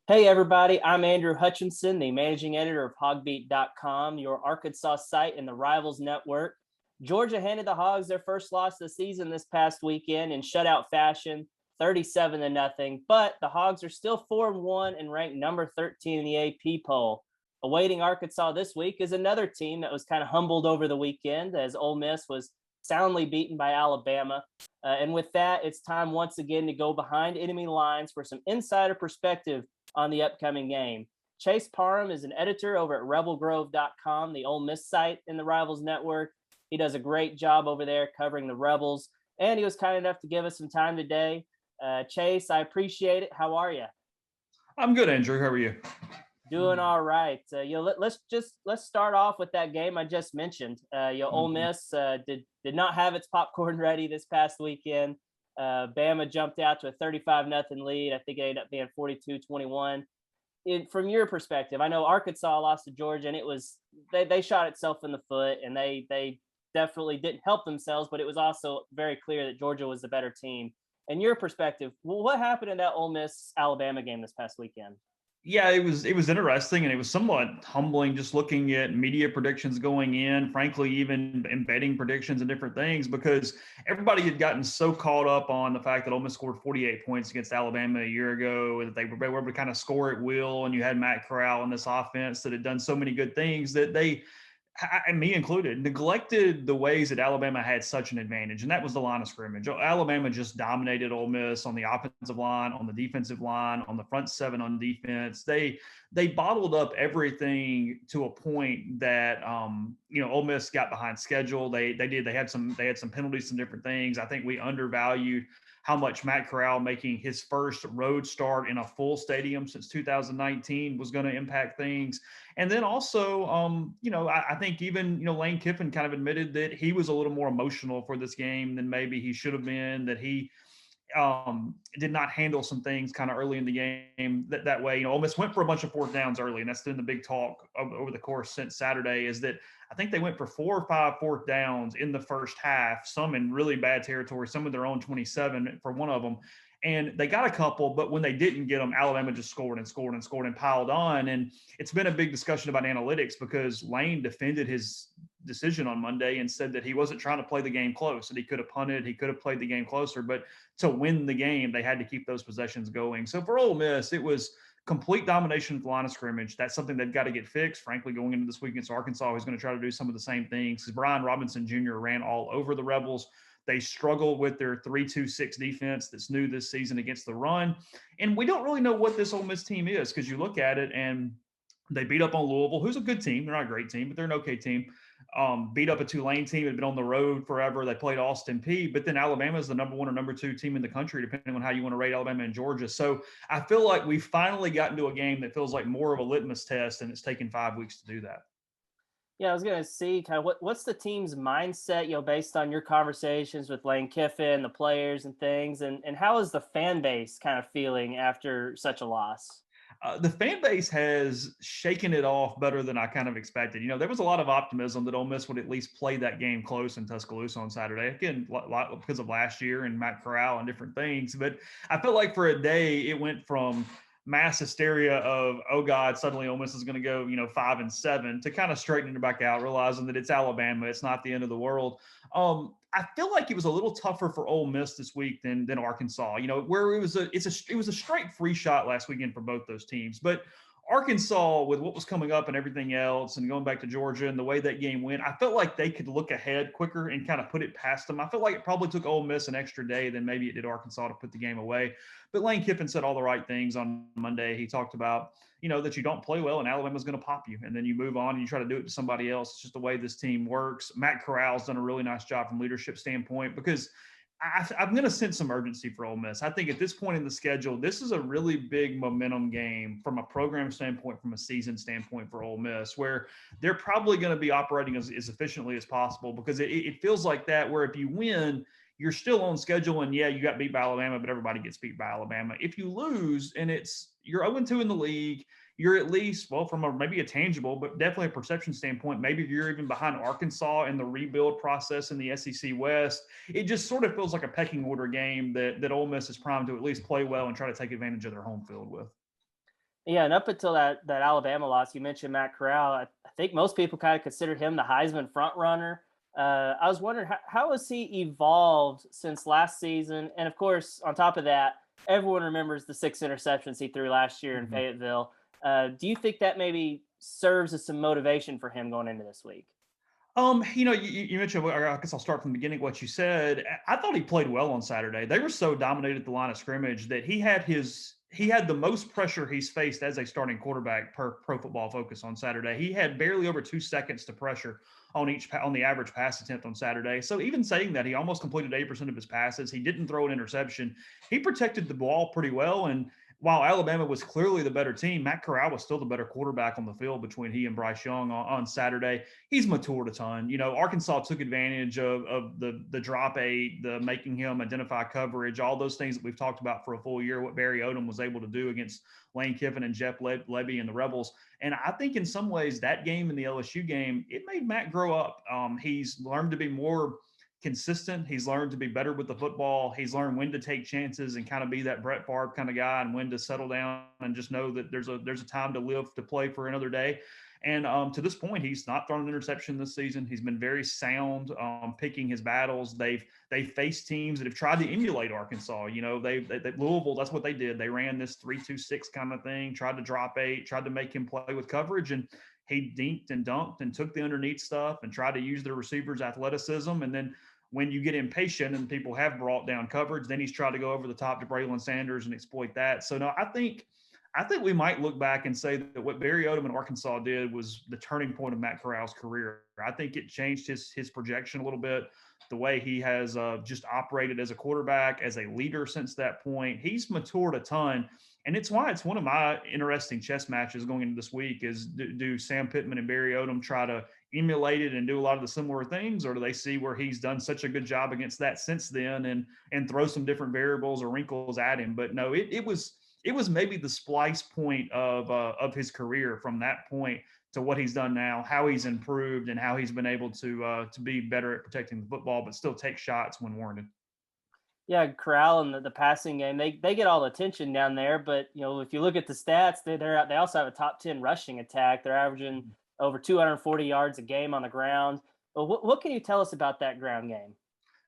Hey, everybody, I'm Andrew Hutchinson, the managing editor of HawgBeat.com, your Arkansas site in the Rivals Network. Georgia handed the Hogs their first loss of the season this past weekend in shutout fashion, 37-0. But the Hogs are still 4-1 and ranked number 13 in the AP poll. Awaiting Arkansas this week is another team that was kind of humbled over the weekend as Ole Miss was soundly beaten by Alabama. And with that, it's time once again to go behind enemy lines for some insider perspective on the upcoming game. Chase Parham is an editor over at rebelgrove.com, the Ole Miss site in the Rivals Network. He does a great job over there covering the Rebels, and he was kind enough to give us some time today. Chase, I appreciate it. How are you? I'm good, Andrew. How are you? Doing all right. Let's start off with that game I just mentioned. Ole Mhm. Miss did not have its popcorn ready this past weekend. Bama jumped out to a 35-0 lead. I think it ended up being 42-21. From your perspective, I know Arkansas lost to Georgia, and they shot itself in the foot, and they definitely didn't help themselves. But it was also very clear that Georgia was the better team. In your perspective, what happened in that Ole Miss Alabama game this past weekend? Yeah, it was interesting and it was somewhat humbling just looking at media predictions going in, frankly, even embedding predictions and different things because everybody had gotten so caught up on the fact that Ole Miss scored 48 points against Alabama a year ago and that they were able to kind of score at will. And you had Matt Corral in this offense that had done so many good things that they and me included, neglected the ways that Alabama had such an advantage, and that was the line of scrimmage. Alabama just dominated Ole Miss on the offensive line, on the defensive line, on the front seven on defense. They bottled up everything to a point that Ole Miss got behind schedule. They had some penalties, some different things. I think we undervalued how much Matt Corral making his first road start in a full stadium since 2019 was going to impact things. And then also, I think even, Lane Kiffin kind of admitted that he was a little more emotional for this game than maybe he should have been, that he did not handle some things kind of early in the game that way. Ole Miss went for a bunch of fourth downs early, and that's been the big talk over the course since Saturday is that I think they went for 4 or 5 fourth downs in the first half, some in really bad territory, some of their own 27 for one of them. And they got a couple, but when they didn't get them, Alabama just scored and scored and scored and piled on. And it's been a big discussion about analytics because Lane defended his decision on Monday and said that he wasn't trying to play the game close, that he could have punted, he could have played the game closer, but to win the game, they had to keep those possessions going. So for Ole Miss, it was complete domination at the line of scrimmage. That's something they've got to get fixed. Frankly, going into this week against Arkansas, he's going to try to do some of the same things. Because Brian Robinson Jr. ran all over the Rebels. They struggle with their 3-2-6 defense that's new this season against the run. And we don't really know what this Ole Miss team is because you look at it and they beat up on Louisville, who's a good team. They're not a great team, but they're an okay team. Beat up a Tulane team, had been on the road forever. They played Austin Peay, but then Alabama is the number one or number two team in the country, depending on how you want to rate Alabama and Georgia. So I feel like we finally got into a game that feels like more of a litmus test, and it's taken 5 weeks to do that. Yeah, I was going to see kind of what's the team's mindset, based on your conversations with Lane Kiffin, the players and things, and how is the fan base kind of feeling after such a loss? The fan base has shaken it off better than I kind of expected. There was a lot of optimism that Ole Miss would at least play that game close in Tuscaloosa on Saturday. Again, because of last year and Matt Corral and different things. But I felt like for a day it went from mass hysteria of, oh God, suddenly Ole Miss is going to go 5-7 to kind of straightening it back out, realizing that it's Alabama, it's not the end of the world. I feel like it was a little tougher for Ole Miss this week than Arkansas. Where it was a straight free shot last weekend for both those teams, but Arkansas, with what was coming up and everything else, and going back to Georgia and the way that game went, I felt like they could look ahead quicker and kind of put it past them. I felt like it probably took Ole Miss an extra day than maybe it did Arkansas to put the game away. But Lane Kiffin said all the right things on Monday. He talked about, that you don't play well and Alabama's going to pop you. And then you move on and you try to do it to somebody else. It's just the way this team works. Matt Corral's done a really nice job from leadership standpoint because I'm going to sense some urgency for Ole Miss. I think at this point in the schedule, this is a really big momentum game from a program standpoint, from a season standpoint for Ole Miss, where they're probably going to be operating as efficiently as possible because it feels like that, where if you win, you're still on schedule. And yeah, you got beat by Alabama, but everybody gets beat by Alabama. If you lose and you're 0-2 in the league, you're at least, well, from maybe a tangible, but definitely a perception standpoint, maybe you're even behind Arkansas in the rebuild process in the SEC West. It just sort of feels like a pecking order game that Ole Miss is primed to at least play well and try to take advantage of their home field with. Yeah, and up until that Alabama loss, you mentioned Matt Corral. I think most people kind of considered him the Heisman front runner. I was wondering how has he evolved since last season? And of course, on top of that, everyone remembers the 6 interceptions he threw last year in Mhm. Fayetteville. Do you think that maybe serves as some motivation for him going into this week? You mentioned, or I guess I'll start from the beginning, what you said. I thought he played well on Saturday. They were so dominated at the line of scrimmage that he had the most pressure he's faced as a starting quarterback per Pro Football Focus on Saturday. He had barely over 2 seconds to pressure on the average pass attempt on Saturday. So even saying that, he almost completed 80% of his passes. He didn't throw an interception. He protected the ball pretty well, and while Alabama was clearly the better team, Matt Corral was still the better quarterback on the field between he and Bryce Young on Saturday. He's matured a ton. Arkansas took advantage of the drop eight, the making him identify coverage, all those things that we've talked about for a full year, what Barry Odom was able to do against Lane Kiffin and Jeff Lebby and the Rebels. And I think in some ways that game and the LSU game, it made Matt grow up. He's learned to be more consistent. He's learned to be better with the football. He's learned when to take chances and kind of be that Brett Favre kind of guy, and when to settle down and just know that there's a time to live, to play for another day. And to this point, he's not thrown an interception this season. He's been very sound, picking his battles. They've faced teams that have tried to emulate Arkansas. They Louisville. That's what they did. They ran this 3-2-6 kind of thing. Tried to drop eight. Tried to make him play with coverage, and he dinked and dunked and took the underneath stuff and tried to use the receivers' athleticism. And then when you get impatient and people have brought down coverage, then he's tried to go over the top to Braylon Sanders and exploit that. So no, I think we might look back and say that what Barry Odom in Arkansas did was the turning point of Matt Corral's career. I think it changed his projection a little bit, the way he has just operated as a quarterback, as a leader since that point. He's matured a ton, and it's why it's one of my interesting chess matches going into this week is do Sam Pittman and Barry Odom try to emulate it and do a lot of the similar things, or do they see where he's done such a good job against that since then and throw some different variables or wrinkles at him? But no, it was maybe the splice point of his career from that point to what he's done now, how he's improved, and how he's been able to be better at protecting the football, but still take shots when warranted. Yeah, Corral and the passing game, they get all the attention down there. But if you look at the stats, they also have a top 10 rushing attack. They're averaging over 240 yards a game on the ground. But what can you tell us about that ground game?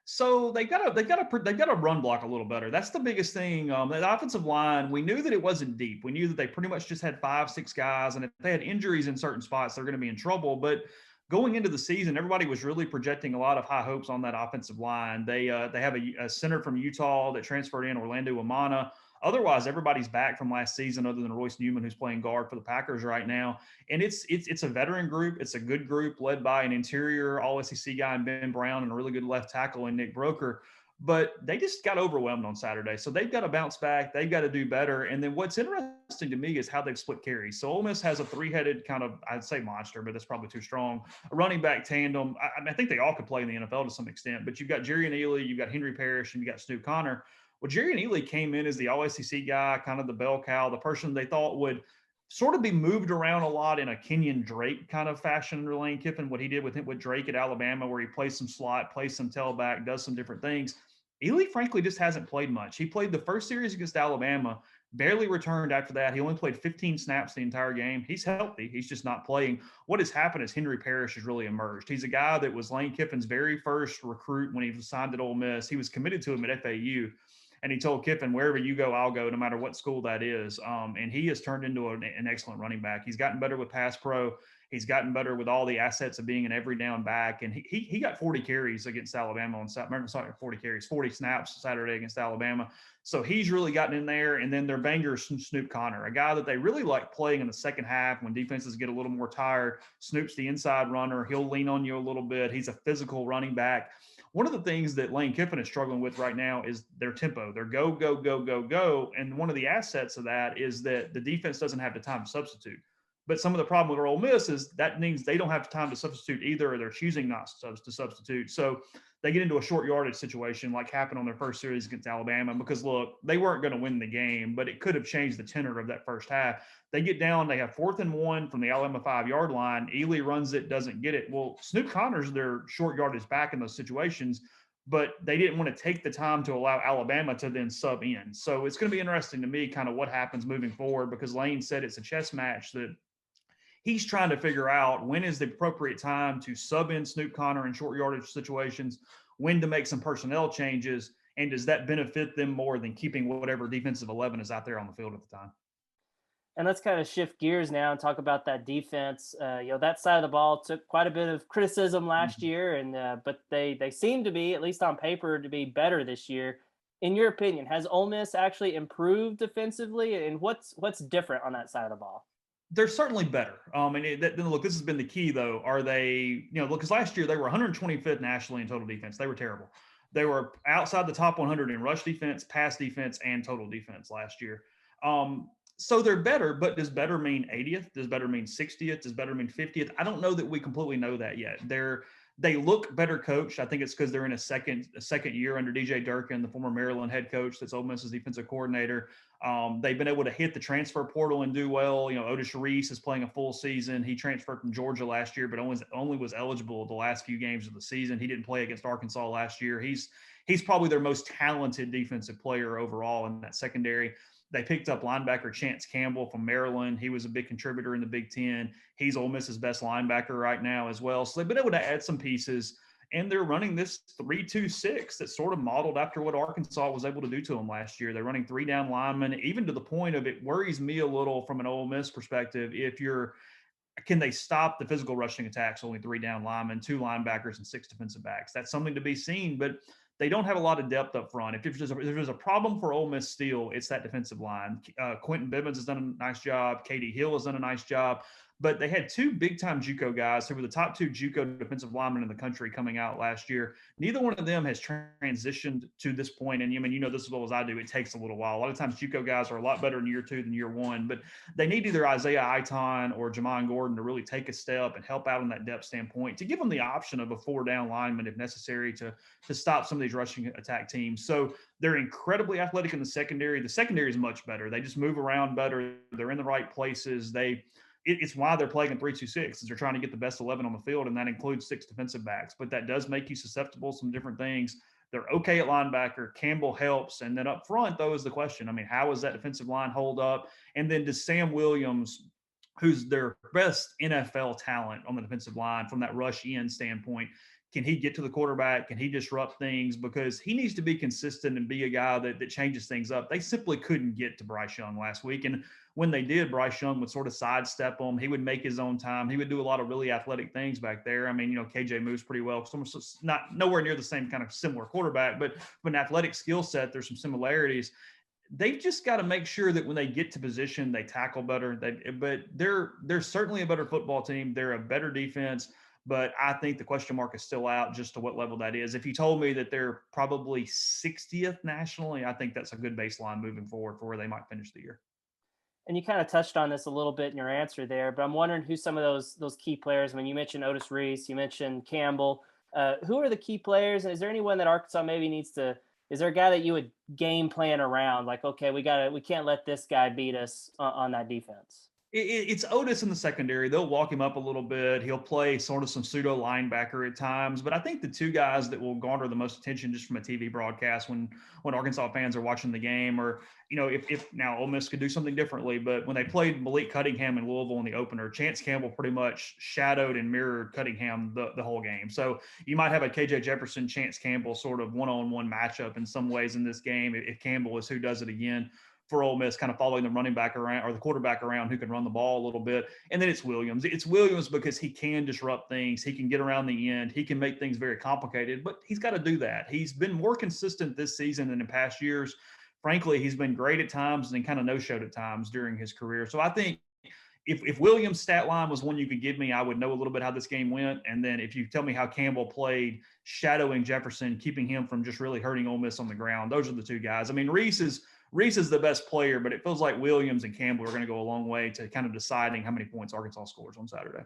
So they got to run block a little better. That's the biggest thing. The offensive line, we knew that it wasn't deep. We knew that they pretty much just had 5, 6 guys, and if they had injuries in certain spots, they're going to be in trouble. But going into the season, everybody was really projecting a lot of high hopes on that offensive line. They have a center from Utah that transferred in, Orlando Amana. Otherwise, everybody's back from last season, other than Royce Newman, who's playing guard for the Packers right now. And it's a veteran group. It's a good group led by an interior All SEC guy in Ben Brown and a really good left tackle in Nick Broker. But they just got overwhelmed on Saturday, so they've got to bounce back. They've got to do better. And then what's interesting to me is how they've split carries. So Ole Miss has a three-headed kind of, I'd say monster, but that's probably too strong. A running back tandem. I think they all could play in the NFL to some extent. But you've got Jerry and Ely, you've got Henry Parrish, and you got Snoop Connor. Well, Jerry and Ely came in as the All SEC guy, kind of the bell cow, the person they thought would sort of be moved around a lot in a Kenyon Drake kind of fashion under Lane Kiffin, what he did with Drake at Alabama, where he plays some slot, plays some tailback, does some different things. Ely, frankly, just hasn't played much. He played the first series against Alabama, barely returned after that. He only played 15 snaps the entire game. He's healthy. He's just not playing. What has happened is Henry Parrish has really emerged. He's a guy that was Lane Kiffin's very first recruit when he was signed at Ole Miss. He was committed to him at FAU. And he told Kiffin, wherever you go, I'll go, no matter what school that is. And he has turned into an excellent running back. He's gotten better with pass pro. He's gotten better with all the assets of being an every down back. And he got 40 carries against Alabama on Saturday. Remember, sorry, 40 carries, 40 snaps Saturday against Alabama. So he's really gotten in there. And then their banger, Snoop Connor, a guy that they really like playing in the second half when defenses get a little more tired. Snoop's the inside runner. He'll lean on you a little bit. He's a physical running back. One of the things that Lane Kiffin is struggling with right now is their tempo. They're go, go, go, go, go. And one of the assets of that is that the defense doesn't have the time to substitute. But some of the problem with Ole Miss is that means they don't have time to substitute either, or they're choosing not to substitute. So they get into a short yardage situation like happened on their first series against Alabama because, look, they weren't going to win the game, but it could have changed the tenor of that first half. They get down, they have 4th and 1 from the Alabama 5-yard line. Ely runs it, doesn't get it. Well, Snoop Connor's their short yardage back in those situations. but they didn't want to take the time to allow Alabama to then sub in. So it's going to be interesting to me kind of what happens moving forward, because Lane said it's a chess match that he's trying to figure out when is the appropriate time to sub in Snoop Connor in short yardage situations, when to make some personnel changes, and does that benefit them more than keeping whatever defensive 11 is out there on the field at the time. And let's kind of shift gears now and talk about that defense. That side of the ball took quite a bit of criticism last Mm-hmm. year, and but they seem to be, at least on paper, to be better this year. In your opinion, has Ole Miss actually improved defensively, and what's different on that side of the ball? They're certainly better. Look, this has been the key though. Are they, look, because last year they were 125th nationally in total defense. They were terrible. They were outside the top 100 in rush defense, pass defense, and total defense last year. So they're better, but does better mean 80th? Does better mean 60th? Does better mean 50th? I don't know that we completely know that yet. They look better coached. I think it's because they're in a second year under DJ Durkin, the former Maryland head coach that's Ole Miss's defensive coordinator. They've been able to hit the transfer portal and do well. Otis Reese is playing a full season. He transferred from Georgia last year, but only was eligible the last few games of the season. He didn't play against Arkansas last year. He's probably their most talented defensive player overall in that secondary. They picked up linebacker Chance Campbell from Maryland. He was a big contributor in the Big Ten. He's Ole Miss's best linebacker right now as well. So they've been able to add some pieces, and they're running this 3-2-6 that's sort of modeled after what Arkansas was able to do to them last year. They're running 3 down linemen, even to the point of it worries me a little from an Ole Miss perspective. Can they stop the physical rushing attacks? Only 3 down linemen, 2 linebackers, and 6 defensive backs. That's something to be seen, but they don't have a lot of depth up front. If there's a problem for Ole Miss still, it's that defensive line. Quentin Bibbins has done a nice job. Katie Hill has done a nice job. But they had 2 big-time JUCO guys who were the top 2 JUCO defensive linemen in the country coming out last year. Neither one of them has transitioned to this point. And this as well as I do, it takes a little while. A lot of times JUCO guys are a lot better in year 2 than year 1. But they need either Isaiah Iton or Jamon Gordon to really take a step and help out on that depth standpoint, to give them the option of a 4 down lineman if necessary to stop some of these rushing attack teams. So they're incredibly athletic in the secondary. The secondary is much better. They just move around better. They're in the right places. It's why they're playing in 3-2-6, is they're trying to get the best 11 on the field, and that includes 6 defensive backs. But that does make you susceptible to some different things. They're okay at linebacker. Campbell helps. And then up front, though, is the question. How does that defensive line hold up? And then does Sam Williams, who's their best NFL talent on the defensive line from that rush in standpoint, can he get to the quarterback? Can he disrupt things? Because he needs to be consistent and be a guy that changes things up. They simply couldn't get to Bryce Young last week. And when they did, Bryce Young would sort of sidestep him. He would make his own time. He would do a lot of really athletic things back there. KJ moves pretty well. It's not nowhere near the same kind of similar quarterback, but from an athletic skill set, there's some similarities. They've just got to make sure that when they get to position, they tackle better. But they're certainly a better football team. They're a better defense. But I think the question mark is still out just to what level that is. If you told me that they're probably 60th nationally, I think that's a good baseline moving forward for where they might finish the year. And you kind of touched on this a little bit in your answer there, but I'm wondering who some of those key players. You mentioned Otis Reese, you mentioned Campbell. Who are the key players, and is there anyone that Arkansas maybe needs to? Is there a guy that you would game plan around? Like, okay, we can't let this guy beat us on that defense. It's Otis in the secondary. They'll walk him up a little bit. He'll play sort of some pseudo linebacker at times. But I think the 2 guys that will garner the most attention just from a TV broadcast when Arkansas fans are watching the game, or if now Ole Miss could do something differently, but when they played Malik Cunningham in Louisville in the opener, Chance Campbell pretty much shadowed and mirrored Cunningham the whole game. So you might have a KJ Jefferson, Chance Campbell sort of one-on-one matchup in some ways in this game if Campbell is who does it again for Ole Miss, kind of following the running back around or the quarterback around who can run the ball a little bit. And then it's Williams. It's Williams because he can disrupt things. He can get around the end. He can make things very complicated, but he's got to do that. He's been more consistent this season than in past years. Frankly, he's been great at times and kind of no-showed at times during his career. So I think if Williams' stat line was one you could give me, I would know a little bit how this game went. And then if you tell me how Campbell played, shadowing Jefferson, keeping him from just really hurting Ole Miss on the ground, those are the 2 guys. Reese is the best player, but it feels like Williams and Campbell are going to go a long way to kind of deciding how many points Arkansas scores on Saturday.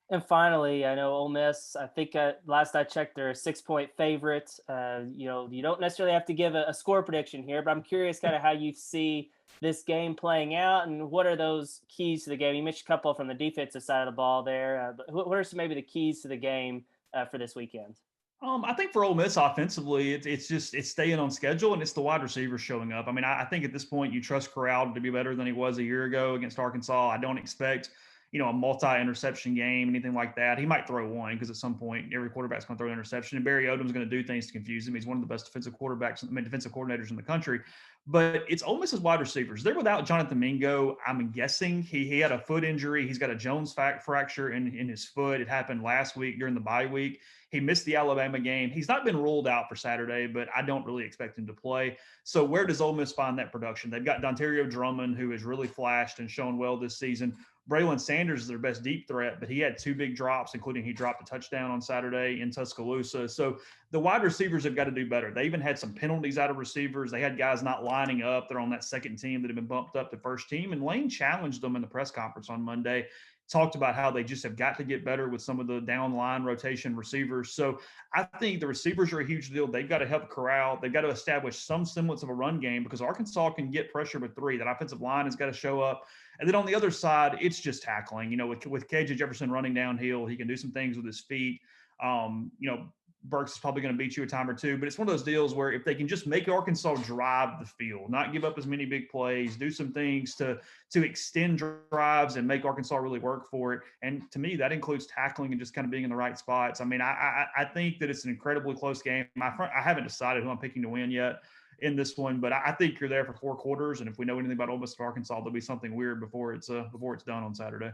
And finally, I know Ole Miss, I think last I checked, they're a 6-point favorite. You don't necessarily have to give a score prediction here, but I'm curious kind of how you see this game playing out and what are those keys to the game. You mentioned a couple from the defensive side of the ball there, but what are maybe the keys to the game for this weekend? I think for Ole Miss offensively, it's staying on schedule and it's the wide receivers showing up. I mean, I think at this point you trust Corral to be better than he was a year ago against Arkansas. I don't expect a multi-interception game, anything like that. He might throw one because at some point every quarterback's going to throw an interception, and Barry Odom's going to do things to confuse him. He's one of the best defensive coordinators in the country. But it's Ole Miss's wide receivers. They're without Jonathan Mingo. I'm guessing he had a foot injury. He's got a Jones fracture in his foot. It happened last week during the bye week. He missed the Alabama game. He's not been ruled out for Saturday, but I don't really expect him to play. So where does Ole Miss find that production? They've got Dontario Drummond, who has really flashed and shown well this season. Braylon Sanders is their best deep threat, but he had 2 big drops, including he dropped a touchdown on Saturday in Tuscaloosa. So the wide receivers have got to do better. They even had some penalties out of receivers. They had guys not lining up. They're on that second team that have been bumped up to first team. And Lane challenged them in the press conference on Monday, talked about how they just have got to get better with some of the down line rotation receivers. So I think the receivers are a huge deal. They've got to help Corral. They've got to establish some semblance of a run game because Arkansas can get pressure with 3. That offensive line has got to show up. And then on the other side, it's just tackling. With KJ Jefferson running downhill, he can do some things with his feet. Burks is probably going to beat you a time or two, but it's one of those deals where if they can just make Arkansas drive the field, not give up as many big plays, do some things to extend drives and make Arkansas really work for it. And to me, that includes tackling and just kind of being in the right spots. I mean, I think that it's an incredibly close game. I haven't decided who I'm picking to win yet in this one, but I think you're there for 4 quarters. And if we know anything about Ole Miss and Arkansas, there'll be something weird before it's done on Saturday.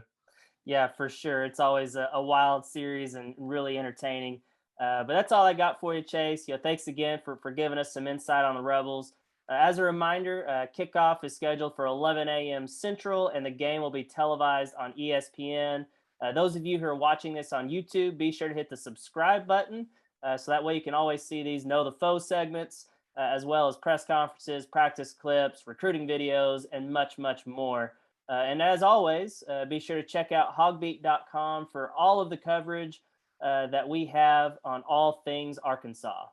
Yeah, for sure. It's always a wild series and really entertaining. But that's all I got for you, Chase. Thanks again for giving us some insight on the Rebels. As a reminder, kickoff is scheduled for 11 a.m. Central, and the game will be televised on ESPN. Those of you who are watching this on YouTube, be sure to hit the subscribe button so that way you can always see these Know the Foe segments, as well as press conferences, practice clips, recruiting videos, and much, much more. And as always, be sure to check out HawgBeat.com for all of the coverage that we have on all things Arkansas.